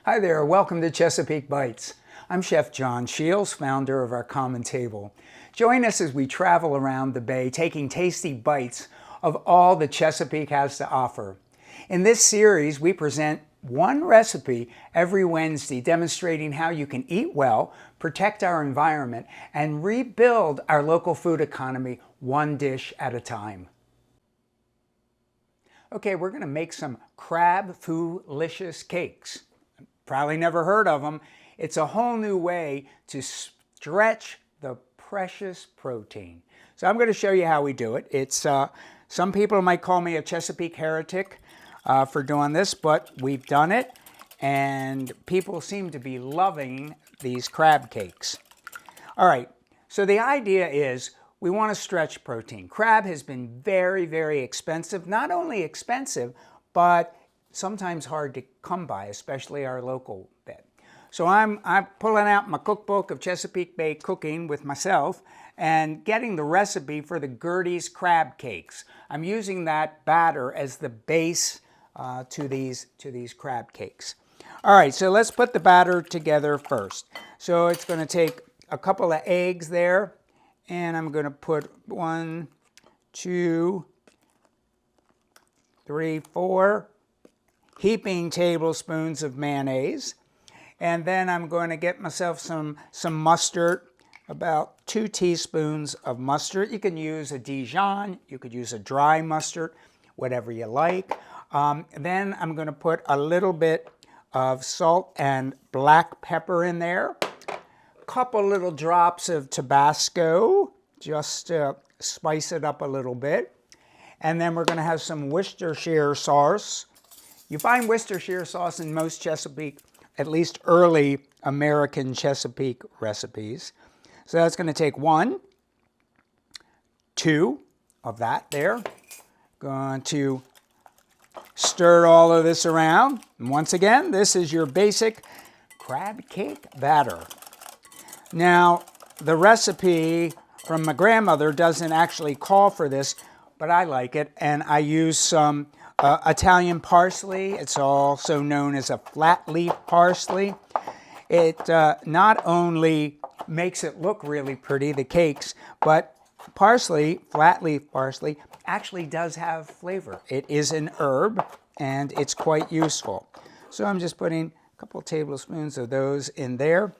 Hi there, welcome to Chesapeake Bites. I'm Chef John Shields, founder of our Common Table. Join us as we travel around the bay, taking tasty bites of all that Chesapeake has to offer. In this series, we present one recipe every Wednesday, demonstrating how you can eat well, protect our environment, and rebuild our local food economy one dish at a time. Okay, we're going to make some Crabfulicious Cakes. Probably never heard of them. It's a whole new way to stretch the precious protein. So I'm going to show you how we do it. It's some people might call me a Chesapeake heretic for doing this, but we've done it, and people seem to be loving these crab cakes. All right, so the idea is we want to stretch protein. Crab has been very, very expensive. Not only expensive, but sometimes hard to come by, especially our local bed. So I'm pulling out my cookbook of Chesapeake Bay cooking with myself and getting the recipe for the Gertie's crab cakes. I'm using that batter as the base to these crab cakes. All right, so let's put the batter together first. So it's going to take a couple of eggs there, and I'm going to put 1, 2, 3, 4 heaping tablespoons of mayonnaise. And then I'm going to get myself some mustard, about 2 teaspoons of mustard. You can use a Dijon, you could use a dry mustard, whatever you like. Then I'm going to put a little bit of salt and black pepper in there. Couple little drops of Tabasco, just to spice it up a little bit. And then we're going to have some Worcestershire sauce. You find Worcestershire sauce in most Chesapeake, at least early American Chesapeake recipes. So that's going to take 1, 2 of that there. Going to stir all of this around. And once again, this is your basic crab cake batter. Now, the recipe from my grandmother doesn't actually call for this, but I like it, and I use some Italian parsley. It's also known as a flat leaf parsley. It not only makes it look really pretty, the cakes, but parsley, flat leaf parsley, actually does have flavor. It is an herb, and it's quite useful. So I'm just putting a couple tablespoons of those in there.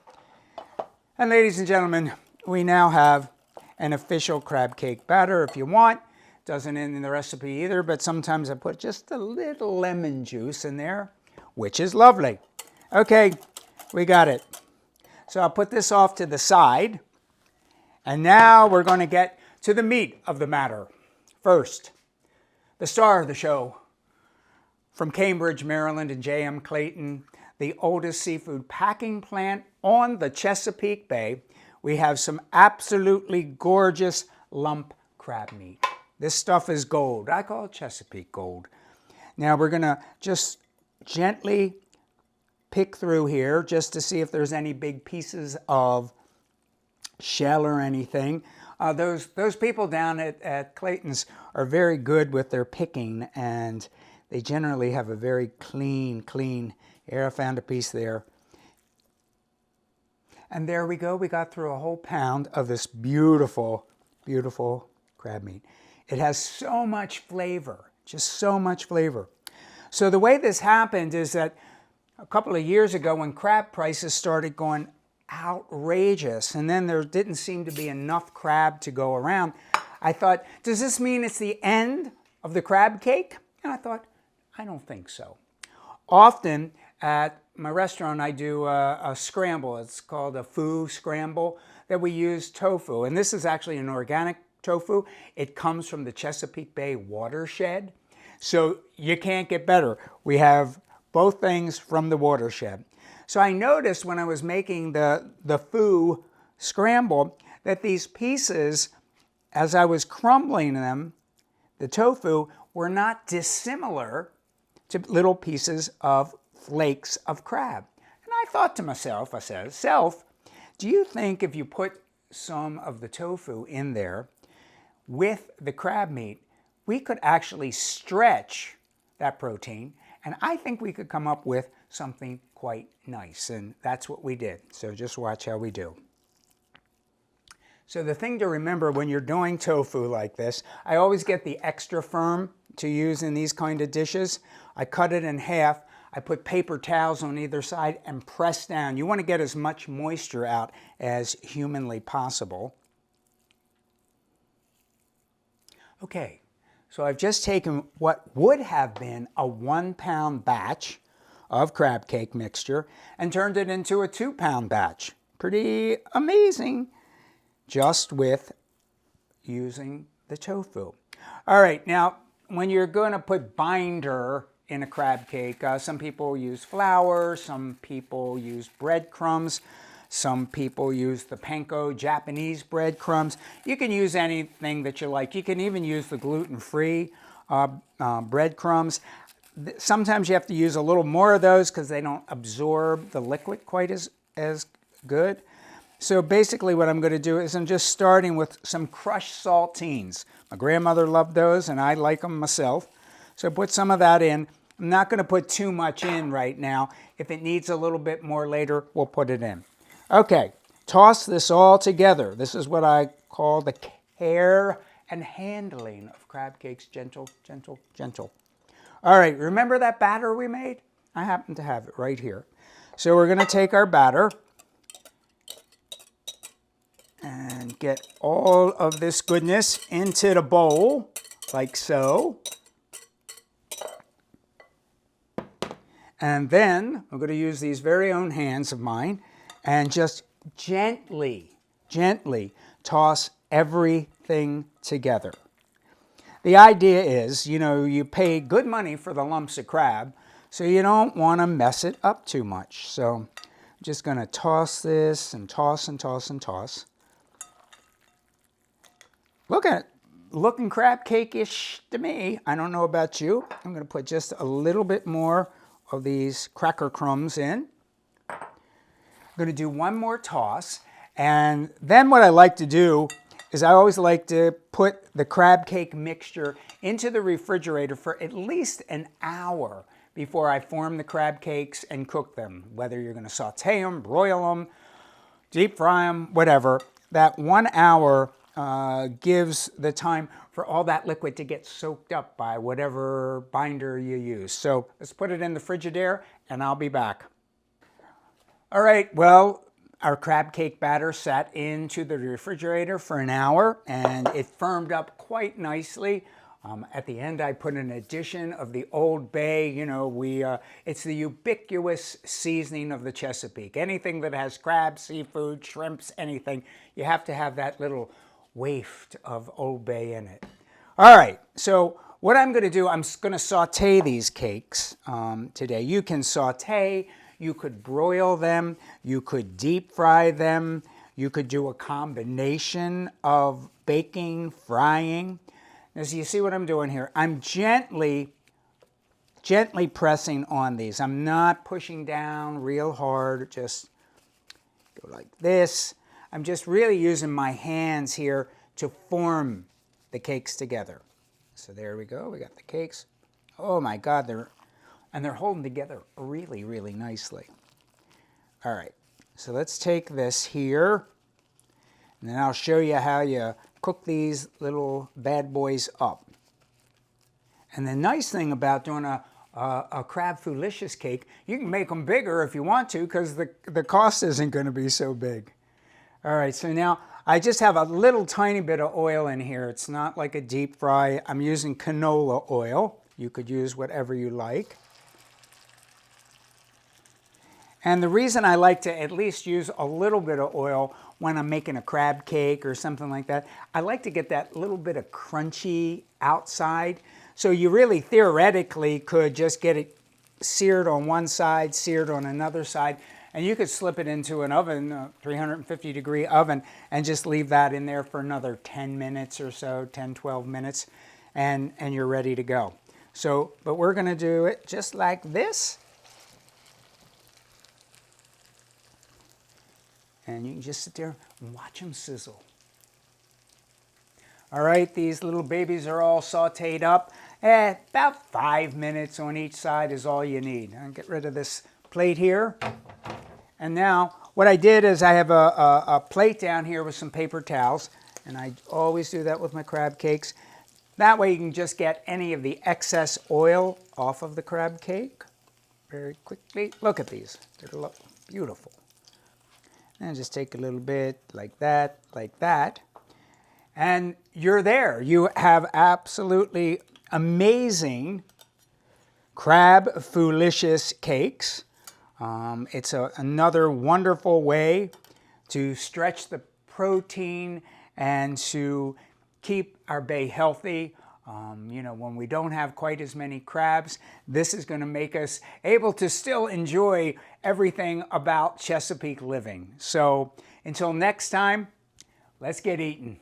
And ladies and gentlemen, we now have an official crab cake batter. If you want, doesn't end in the recipe either, but sometimes I put just a little lemon juice in there, which is lovely. Okay, we got it. So I'll put this off to the side. And now we're going to get to the meat of the matter. First, the star of the show, from Cambridge, Maryland, and J.M. Clayton, the oldest seafood packing plant on the Chesapeake Bay, we have some absolutely gorgeous lump crab meat. This stuff is gold. I call it Chesapeake gold. Now we're going to just gently pick through here just to see if there's any big pieces of shell or anything. Those people down at Clayton's are very good with their picking, and they generally have a very clean. Here, I found a piece there. And there we go. We got through a whole pound of this beautiful, beautiful crab meat. It has so much flavor, just so much flavor. So the way this happened is that a couple of years ago when crab prices started going outrageous, and then there didn't seem to be enough crab to go around, I thought, does this mean it's the end of the crab cake? And I thought, I don't think so. Often at my restaurant, I do a scramble. It's called a foo scramble that we use tofu. And this is actually an organic tofu. It comes from the Chesapeake Bay watershed. So you can't get better. We have both things from the watershed. So I noticed when I was making the foo scramble that these pieces, as I was crumbling them, the tofu, were not dissimilar to little pieces of flakes of crab. And I thought to myself, I said, "Self, do you think if you put some of the tofu in there with the crab meat, we could actually stretch that protein, and I think we could come up with something quite nice. And that's what we did. So just watch how we do. So the thing to remember when you're doing tofu like this, I always get the extra firm to use in these kind of dishes. I cut it in half. I put paper towels on either side and press down. You want to get as much moisture out as humanly possible. Okay, so I've just taken what would have been a 1-pound batch of crab cake mixture and turned it into a 2-pound batch. Pretty amazing, just with using the tofu. All right, now when you're going to put binder in a crab cake, some people use flour, some people use breadcrumbs, some people use the panko Japanese breadcrumbs. You can use anything that you like. You can even use the gluten-free breadcrumbs. Sometimes you have to use a little more of those because they don't absorb the liquid quite as good. So basically what I'm going to do is I'm just starting with some crushed saltines. My grandmother loved those and I like them myself. So put some of that in. I'm not going to put too much in right now. If it needs a little bit more later, we'll put it in. Okay, toss this all together. This is what I call the care and handling of crab cakes. Gentle, gentle, gentle. All right, remember that batter we made? I happen to have it right here. So we're going to take our batter and get all of this goodness into the bowl, like so. And then I'm going to use these very own hands of mine and just gently, gently toss everything together. The idea is, you know, you pay good money for the lumps of crab, so you don't want to mess it up too much. So I'm just going to toss this and toss and toss and toss. Look at it, looking crab cake-ish to me. I don't know about you. I'm going to put just a little bit more of these cracker crumbs in. I'm going to do one more toss, and then what I like to do is I always like to put the crab cake mixture into the refrigerator for at least an hour before I form the crab cakes and cook them. Whether you're going to saute them, broil them, deep fry them, whatever. That 1 hour gives the time for all that liquid to get soaked up by whatever binder you use. So let's put it in the Frigidaire and I'll be back. All right, well, our crab cake batter sat into the refrigerator for an hour and it firmed up quite nicely. At the end, I put an addition of the Old Bay. You know, it's the ubiquitous seasoning of the Chesapeake. Anything that has crab, seafood, shrimps, anything, you have to have that little waft of Old Bay in it. All right, so what I'm going to do, I'm going to saute these cakes today. You can saute, you could broil them, you could deep fry them, you could do a combination of baking, frying. As you see what I'm doing here, I'm gently pressing on these. I'm not pushing down real hard, just go like this. I'm just really using my hands here to form the cakes together. So there we go, we got the cakes. Oh my God, they're holding together really, really nicely. All right, so let's take this here, and then I'll show you how you cook these little bad boys up. And the nice thing about doing a Crabfulicious cake, you can make them bigger if you want to, because the cost isn't going to be so big. All right, so now I just have a little tiny bit of oil in here. It's not like a deep fry. I'm using canola oil. You could use whatever you like. And the reason I like to at least use a little bit of oil when I'm making a crab cake or something like that, I like to get that little bit of crunchy outside. So you really theoretically could just get it seared on one side, seared on another side, and you could slip it into an oven, a 350-degree oven, and just leave that in there for another 10 minutes or so, 10, 12 minutes, and you're ready to go. So, but we're going to do it just like this. And you can just sit there and watch them sizzle. All right, these little babies are all sauteed up. About 5 minutes on each side is all you need. I'll get rid of this plate here. And now what I did is I have a plate down here with some paper towels, and I always do that with my crab cakes. That way you can just get any of the excess oil off of the crab cake very quickly. Look at these, they look beautiful. And just take a little bit like that, and you're there. You have absolutely amazing Crabfulicious Cakes. It's another wonderful way to stretch the protein and to keep our bay healthy. You know, when we don't have quite as many crabs, this is going to make us able to still enjoy everything about Chesapeake living. So until next time, let's get eating.